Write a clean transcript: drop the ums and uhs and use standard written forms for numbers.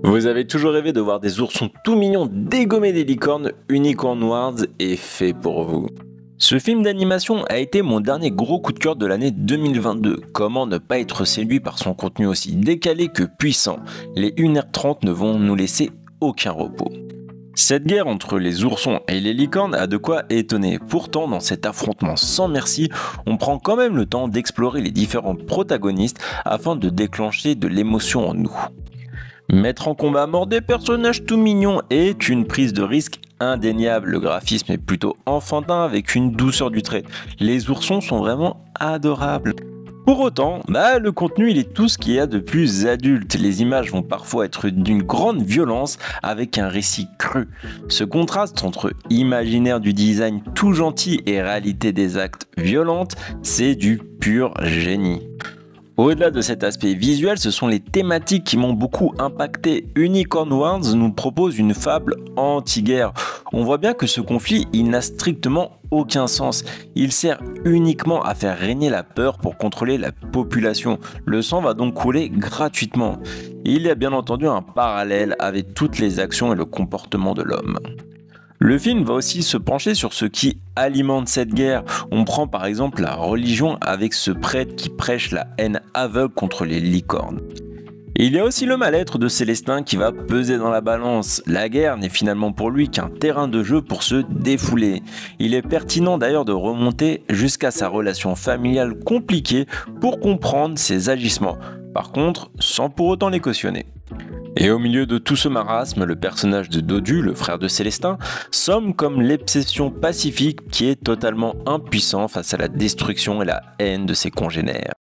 Vous avez toujours rêvé de voir des oursons tout mignons dégommer des licornes, Unicorn Wars est fait pour vous. Ce film d'animation a été mon dernier gros coup de cœur de l'année 2022. Comment ne pas être séduit par son contenu aussi décalé que puissant? Les 1h30 ne vont nous laisser aucun repos. Cette guerre entre les oursons et les licornes a de quoi étonner. Pourtant, dans cet affrontement sans merci, on prend quand même le temps d'explorer les différents protagonistes afin de déclencher de l'émotion en nous. Mettre en combat à mort des personnages tout mignons est une prise de risque indéniable. Le graphisme est plutôt enfantin avec une douceur du trait. Les oursons sont vraiment adorables. Pour autant, le contenu il est tout ce qu'il y a de plus adulte. Les images vont parfois être d'une grande violence avec un récit cru. Ce contraste entre imaginaire du design tout gentil et réalité des actes violentes, c'est du pur génie. Au-delà de cet aspect visuel, ce sont les thématiques qui m'ont beaucoup impacté. Unicorn Wars nous propose une fable anti-guerre. On voit bien que ce conflit, il n'a strictement aucun sens. Il sert uniquement à faire régner la peur pour contrôler la population. Le sang va donc couler gratuitement. Il y a bien entendu un parallèle avec toutes les actions et le comportement de l'homme. Le film va aussi se pencher sur ce qui alimente cette guerre. On prend par exemple la religion avec ce prêtre qui prêche la haine aveugle contre les licornes. Et il y a aussi le mal-être de Célestin qui va peser dans la balance. La guerre n'est finalement pour lui qu'un terrain de jeu pour se défouler. Il est pertinent d'ailleurs de remonter jusqu'à sa relation familiale compliquée pour comprendre ses agissements. Par contre, sans pour autant les cautionner. Et au milieu de tout ce marasme, le personnage de Dodu, le frère de Célestin, somme comme l'exception pacifique qui est totalement impuissant face à la destruction et la haine de ses congénères.